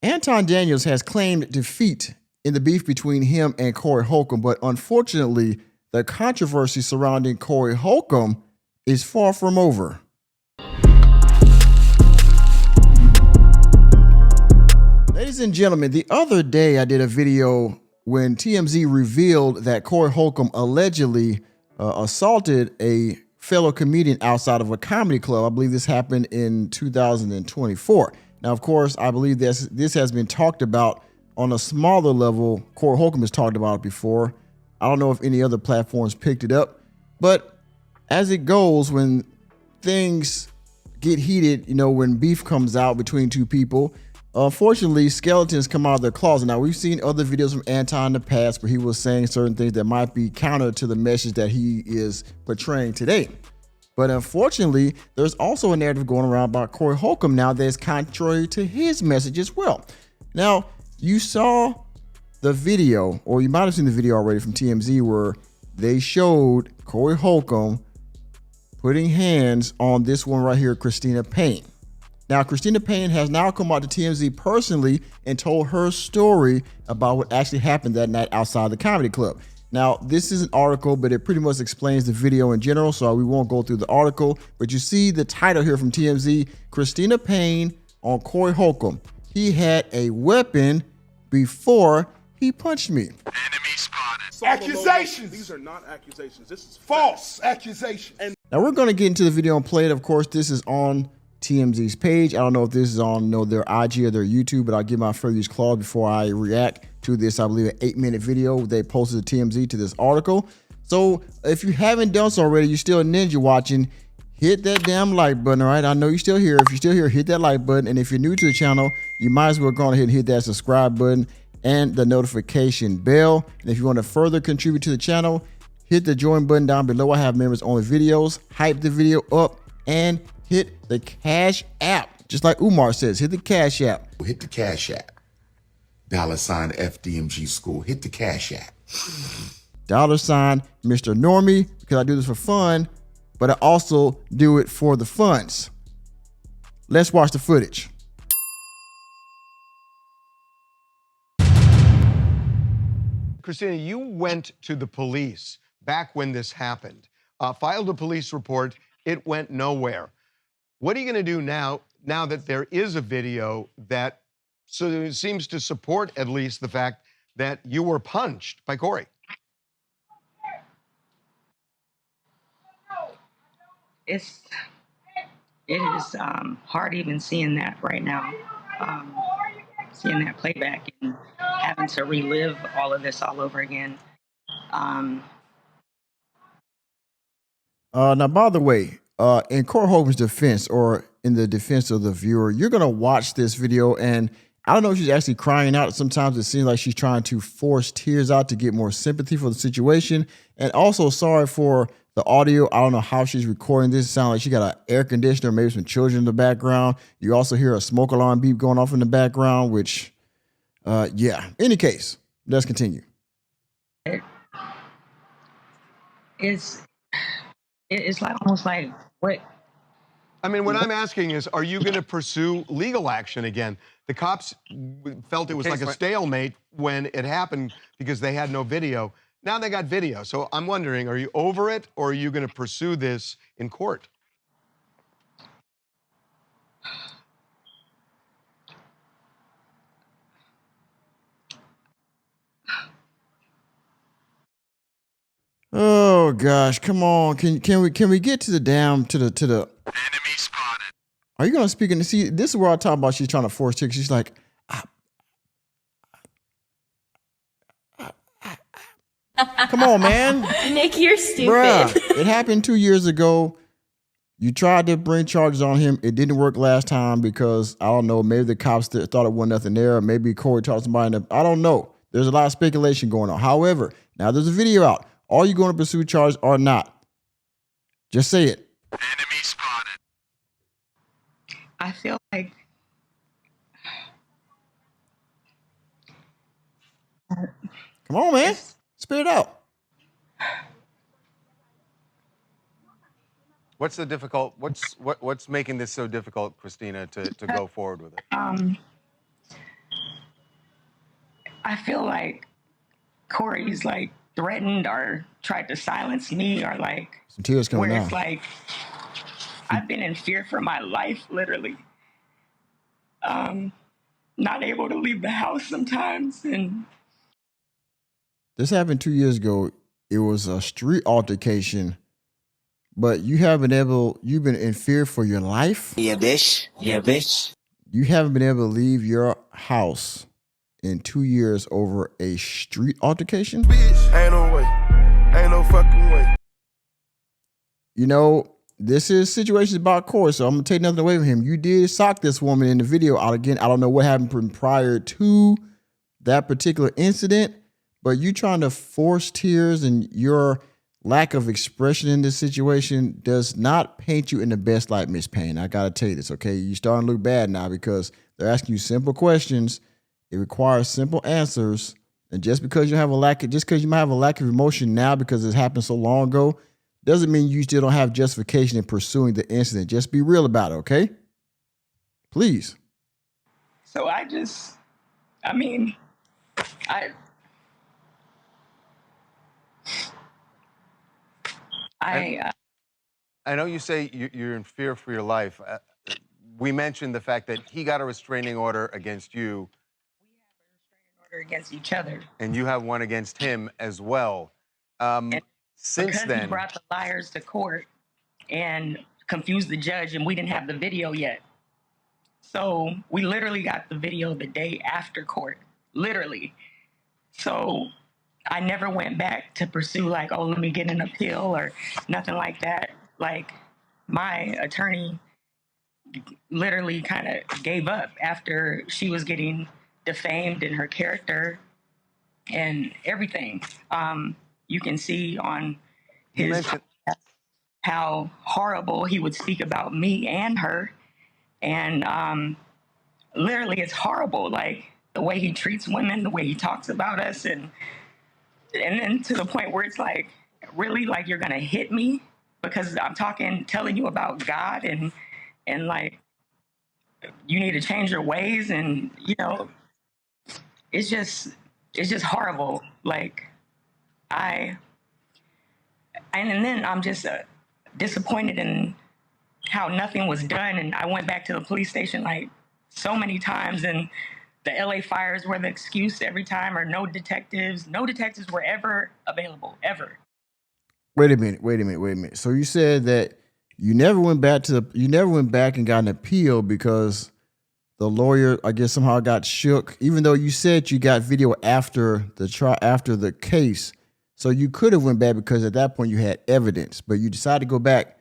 Anton Daniels has claimed defeat in the beef between him and Corey Holcomb, but unfortunately, the controversy surrounding Corey Holcomb is far from over. Ladies and gentlemen, the other day I did a video when TMZ revealed that Corey Holcomb allegedly assaulted a fellow comedian outside of a comedy club. I believe this happened in 2024. Now, of course, I believe this has been talked about on a smaller level. Corey Holcomb has talked about it before. I don't know if any other platforms picked it up, but as it goes, when things get heated, you know, when beef comes out between two people, unfortunately, skeletons come out of their closet. Now, we've seen other videos from Anton in the past where he was saying certain things that might be counter to the message that he is portraying today. But unfortunately, there's also a narrative going around about Corey Holcomb now that is contrary to his message as well. Now, you saw the video, or you might have seen the video already from TMZ, where they showed Corey Holcomb putting hands on this one right here, Christina Payne. Now, Christina Payne has now come out to TMZ personally and told her story about what actually happened that night outside the comedy club. Now, this is an article, but it pretty much explains the video in general, so we won't go through the article. But you see the title here from TMZ, Christina Payne on Corey Holcomb. He had a weapon before he punched me. Enemy spotted. Accusations. These are not accusations. This is False accusations. Now, we're going to get into the video and play it. Of course, this is on TMZ's page. I don't know if this is on their IG or their YouTube, but I'll give my fair use clause before I react to this, I believe, an 8-minute video they posted to TMZ to this article. So if you haven't done so already, you're still ninja watching, hit that damn like button, all right? I know you're still here. If you're still here, hit that like button. And if you're new to the channel, you might as well go ahead and hit that subscribe button and the notification bell. And if you want to further contribute to the channel, hit the join button down below. I have members only videos. Hype the video up and hit the Cash App. Just like Umar says, hit the Cash App. Hit the Cash App. $ FDMG School. Hit the Cash App. $ Mr. Normie, because I do this for fun, but I also do it for the funds. Let's watch the footage. Christina, you went to the police back when this happened, filed a police report. It went nowhere. What are you going to do now that there is a video that seems to support at least the fact that you were punched by Corey? It is hard even seeing that right now, seeing that playback and having to relive all of this all over again. Now, by the way, in Corey Holcomb's defense, or in the defense of the viewer, you're going to watch this video, and I don't know if she's actually crying out. Sometimes it seems like she's trying to force tears out to get more sympathy for the situation. And also, sorry for the audio. I don't know how she's recording this. It sounds like she got an air conditioner, maybe some children in the background. You also hear a smoke alarm beep going off in the background, which, yeah. In any case, let's continue. It's like almost like what? I mean, what I'm asking is, are you going to pursue legal action again? The cops felt it was like a stalemate when it happened because they had no video. Now they got video. So I'm wondering, are you over it, or are you going to pursue this in court? Oh gosh, come on. Can we get to the enemy spotted. Are you gonna speak in the see? This is where I talk about she's trying to force tick. She's like, come on, man. Nick, you're stupid. Bruh, it happened 2 years ago. You tried to bring charges on him. It didn't work last time because, I don't know, maybe the cops thought it wasn't nothing there. Or maybe Corey talked to somebody. I don't know. There's a lot of speculation going on. However, now there's a video out. Are you going to pursue charges or not? Just say it. Enemy spotted. I feel like Come on, man. Spit it out. What's making this so difficult, Christina, to go forward with it? I feel like Corey's like threatened or tried to silence me, or like Some tears coming where it's now. like I've been in fear for my life, literally. Not able to leave the house sometimes, and This happened 2 years ago. It was a street altercation, but you've been in fear for your life. Yeah, bitch. Yeah, bitch. You haven't been able to leave your house in 2 years over a street altercation. Ain't no way. Ain't no fucking way. You know, this is situations about Corey, so I'm gonna take nothing away from him. You did sock this woman in the video. Again, I don't know what happened prior to that particular incident, but you trying to force tears and your lack of expression in this situation does not paint you in the best light, Miss Payne. I gotta tell you this, okay? You starting to look bad now because they're asking you simple questions. It requires simple answers, and just because you might have a lack of emotion now because it happened so long ago, doesn't mean you still don't have justification in pursuing the incident. Just be real about it, okay? Please. so I I know you say you're in fear for your life. We mentioned the fact that he got a restraining order against you, order against each other. and you have one against him as well. Since Because he then, brought the liars to court and confused the judge, and we didn't have the video yet. So we literally got the video the day after court, literally. So I never went back to pursue like, oh, let me get an appeal or nothing like that. Like my attorney literally kind of gave up after she was getting defamed in her character and everything. You can see on you his mentioned how horrible he would speak about me and her. And literally, it's horrible. Like the way he treats women, the way he talks about us, and then to the point where it's like, really, like you're gonna hit me because I'm telling you about God, and like you need to change your ways, and it's just horrible. Like and then I'm just disappointed in how nothing was done. And I went back to the police station like so many times, and the LA fires were the excuse every time, or no detectives were ever available, ever. Wait a minute. So you said that you never went back and got an appeal because the lawyer, I guess, somehow got shook, even though you said you got video after the case. So you could have went back because at that point you had evidence, but you decided to go back,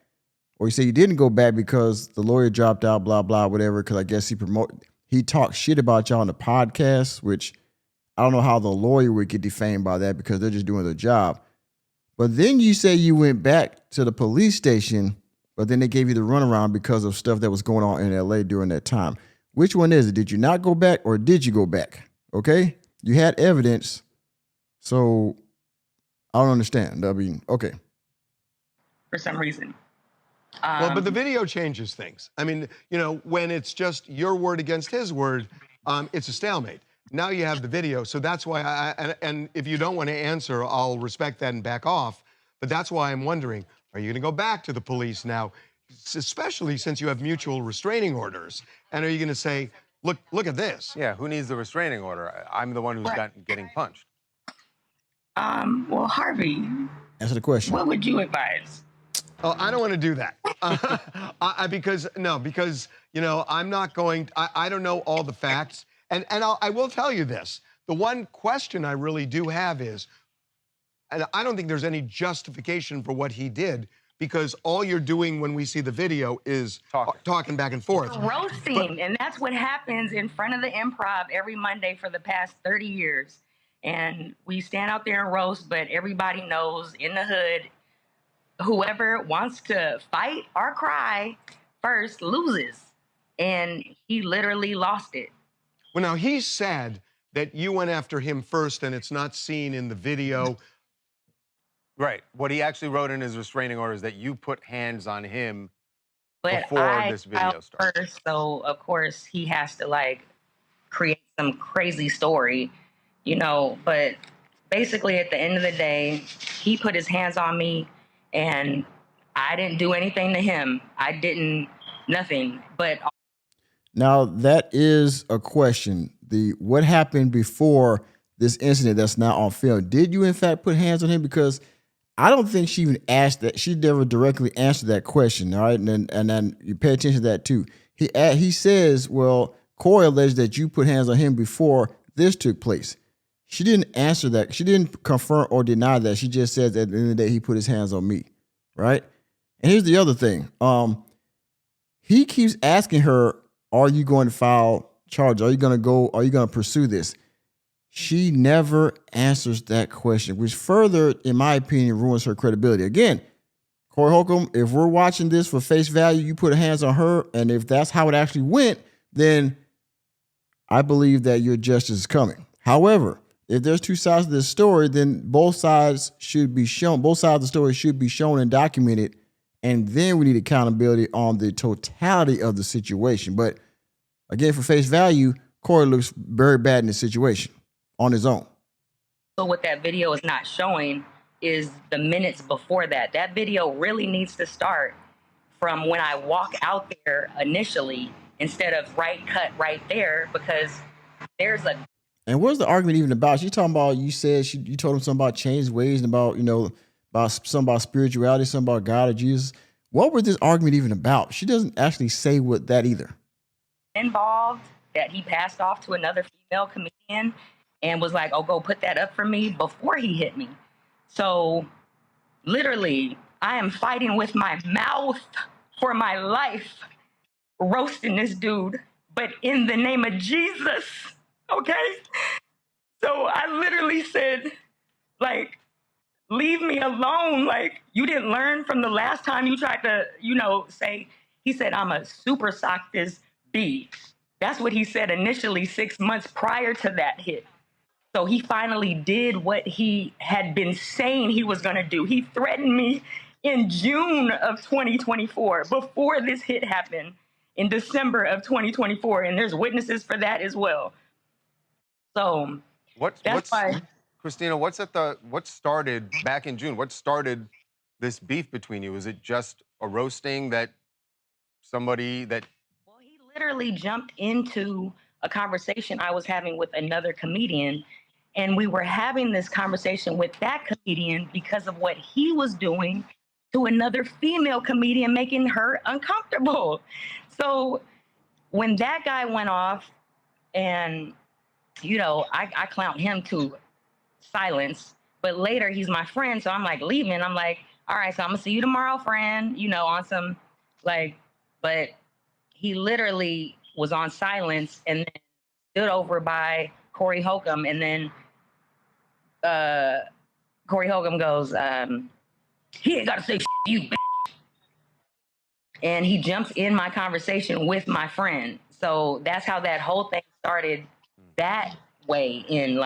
or you say you didn't go back because the lawyer dropped out, blah, blah, whatever, because I guess he talked shit about y'all on the podcast, which I don't know how the lawyer would get defamed by that because they're just doing their job. But then you say you went back to the police station, but then they gave you the runaround because of stuff that was going on in LA during that time. Which one is it? Did you not go back or did you go back? Okay? You had evidence. So I don't understand. I mean, okay. For some reason. Well, but the video changes things. I mean, when it's just your word against his word, it's a stalemate. Now you have the video, so that's why and if you don't want to answer, I'll respect that and back off. But that's why I'm wondering, are you going to go back to the police now, especially since you have mutual restraining orders? And are you going to say, look at this? yeah, who needs the restraining order? I'm the one who's getting punched. Well, Harvey, Answer the question. what would you advise? Oh, I don't want to do that because I'm not going. I don't know all the facts, and I will tell you this: the one question I really do have is, and I don't think there's any justification for what he did because all you're doing when we see the video is talking back and forth. Roasting, and that's what happens in front of the Improv every Monday for the past 30 years. And we stand out there and roast, but everybody knows in the hood, whoever wants to fight or cry first loses. And he literally lost it. Well, now he said that you went after him first, and it's not seen in the video. Right. What he actually wrote in his restraining order is that you put hands on him But before this video started. First, so of course he has to like create some crazy story you know, but basically at the end of the day, he put his hands on me and I didn't do anything to him. I didn't, nothing. But Now that is a question. What happened before this incident that's now on film? Did you in fact put hands on him? Because I don't think she even asked that. She never directly answered that question. All right, and then you pay attention to that too. He says, "Well, Corey alleged that you put hands on him before this took place." She didn't answer that. She didn't confirm or deny that. She just said that at the end of the day he put his hands on me, right? And here's the other thing. He keeps asking her, "Are you going to file charges? Are you going to go? Are you going to pursue this?" She never answers that question, which further, in my opinion, ruins her credibility. Again, Corey Holcomb, if we're watching this for face value, you put hands on her, and if that's how it actually went, then I believe that your justice is coming. However, if there's two sides to this story, then both sides should be shown. Both sides of the story should be shown and documented, and then we need accountability on the totality of the situation. But again, for face value, Corey looks very bad in this situation on his own. so what that video is not showing is the minutes before that. That video really needs to start from when I walk out there initially instead of cut right there, because there's a. And what's the argument even about? She talking about, you said you told him something about changed ways and about, about something about spirituality, something about God or Jesus. What was this argument even about? She doesn't actually say what that either. Involved that he passed off to another female comedian and was like, "Oh, go put that up for me," before he hit me. So literally, I am fighting with my mouth for my life, roasting this dude, but in the name of Jesus, okay? So I literally said, like, leave me alone. Like, you didn't learn from the last time you tried to, say, he said, "I'm a super sock this B." That's what he said initially 6 months prior to that hit. So he finally did what he had been saying he was going to do. He threatened me in June of 2024, before this hit happened, in December of 2024. And there's witnesses for that as well. So that's why. Cristina, what started back in June? What started this beef between you? Is it just a roasting that somebody that... Well, he literally jumped into a conversation I was having with another comedian, and we were having this conversation with that comedian because of what he was doing to another female comedian, making her uncomfortable. So when that guy went off, and, I clowned him to silence, but later he's my friend, so I'm like leaving. I'm like, all right, so I'm gonna see you tomorrow, friend, on some but he literally was on silence and then stood over by Corey Holcomb, and then Corey Holcomb goes, "He ain't gotta say you, bitch." And he jumps in my conversation with my friend. So that's how that whole thing started that way in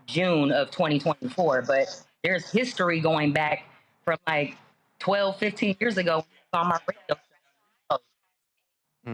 June of 2024. But there's history going back from 12, 15 years ago on my radio show.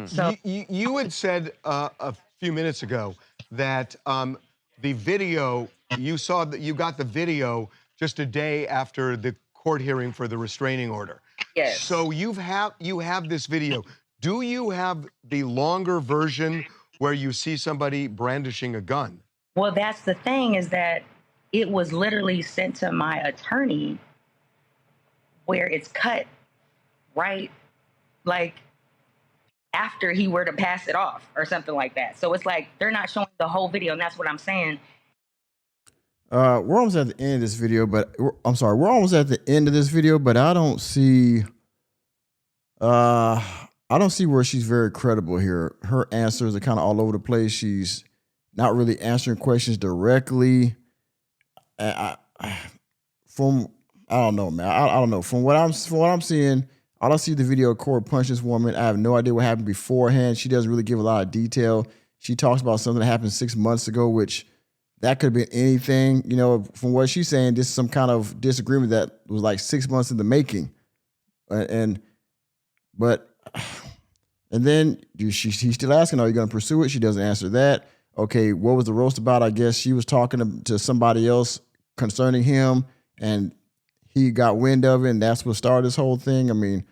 So You had said a few minutes ago that the video, you saw that you got the video just a day after the court hearing for the restraining order. Yes. So you have this video. Do you have the longer version where you see somebody brandishing a gun? Well, that's the thing, is that it was literally sent to my attorney where it's cut right, after he were to pass it off or something like that. So it's they're not showing the whole video, and that's what I'm saying. We're almost at the end of this video, but we're almost at the end of this video, but I don't see where she's very credible here. Her answers are kind of all over the place. She's not really answering questions directly. I don't know, man. I don't know. From what I'm seeing, I don't see the video of Corey punch this woman. I have no idea what happened beforehand. She doesn't really give a lot of detail. She talks about something that happened 6 months ago, which that could have been anything. From what she's saying, this is some kind of disagreement that was 6 months in the making. And then he's still asking, are you going to pursue it? She doesn't answer that. okay, what was the roast about? I guess she was talking to somebody else concerning him, and he got wind of it, and that's what started this whole thing. I mean,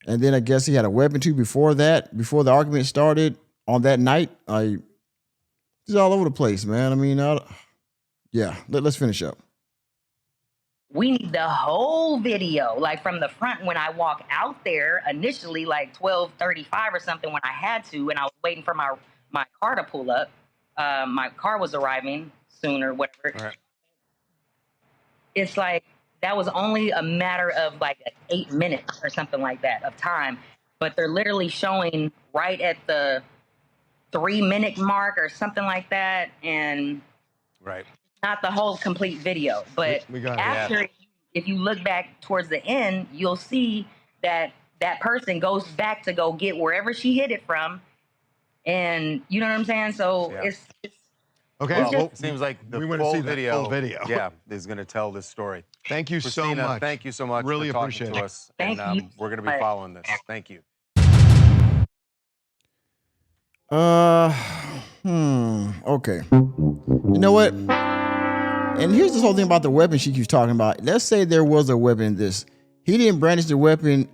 and then I guess he had a weapon too before that, before the argument started on that night. It's all over the place, man. I mean, yeah, let's finish up. We need the whole video, like from the front when I walk out there initially, like 12:35 or something when I had to, and I was waiting for my car to pull up. My car was arriving soon or whatever. All right. It's like that was only a matter of like 8 minutes or something like that of time, but they're literally showing right at the 3-minute mark or something like that, and Right. not the whole complete video. But We got it. after, if you look back towards the end, you'll see that that person goes back to go get wherever she hit it from, and you know what I'm saying. So Yeah. it's Okay. Well, Well, It seems like the we want to full see that video, full video. yeah, is going to tell this story. Thank you so Cristina, much. thank you so much Really for talking appreciate to it. us. Thank and you we're going to so be much. following this. Thank you. Okay. You know what? And here's this whole thing about the weapon she keeps talking about. Let's say there was a weapon in this. He didn't brandish the weapon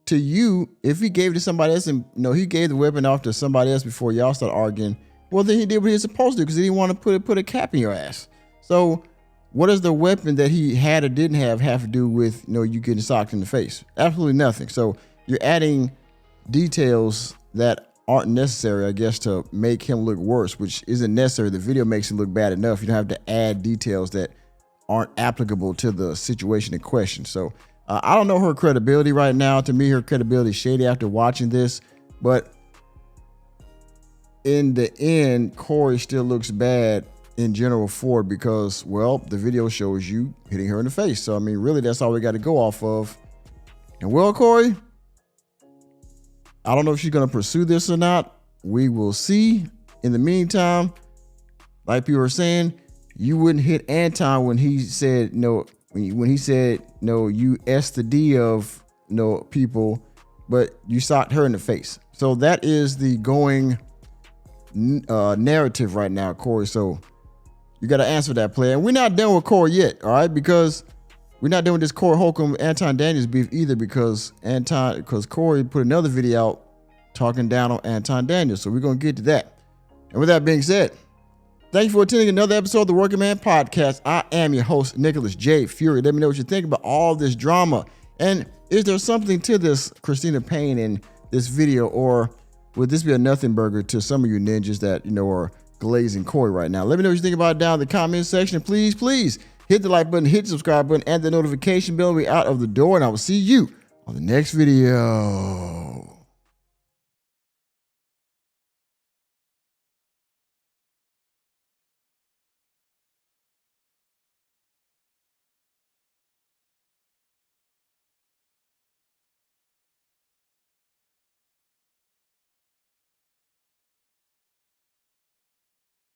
to you. If he gave it to somebody else, and he gave the weapon off to somebody else before y'all start arguing, well, then he did what he was supposed to because he didn't want to put a cap in your ass. So what does the weapon that he had or didn't have to do with you getting socked in the face? Absolutely nothing. So you're adding details that aren't necessary, I guess, to make him look worse, which isn't necessary. The video makes him look bad enough. You don't have to add details that aren't applicable to the situation in question. So I don't know her credibility right now. To me, her credibility is shady after watching this. But in the end, Corey still looks bad in general for it because, well, the video shows you hitting her in the face. So, I mean, really, that's all we got to go off of. And, well, Corey, I don't know if she's going to pursue this or not. We will see. In the meantime, like people were saying, you wouldn't hit Anton when he said no. When he said no, you S the D of people, but you socked her in the face. So that is the going narrative right now, Corey. So you got to answer that, player. And we're not done with Corey yet, all right? Because we're not done with this Corey Holcomb Anton Daniels beef either, because Corey put another video out talking down on Anton Daniels. So we're gonna get to that. And with that being said, thank you for attending another episode of the Working Man Podcast. I am your host, Nicholas J. Fury. Let me know what you think about all this drama. And is there something to this Cristina Payne in this video, or would this be a nothing burger to some of you ninjas that are glazing Corey right now? Let me know what you think about it down in the comment section. please hit the like button, hit the subscribe button, and the notification bell. We're out of the door, and I will see you on the next video.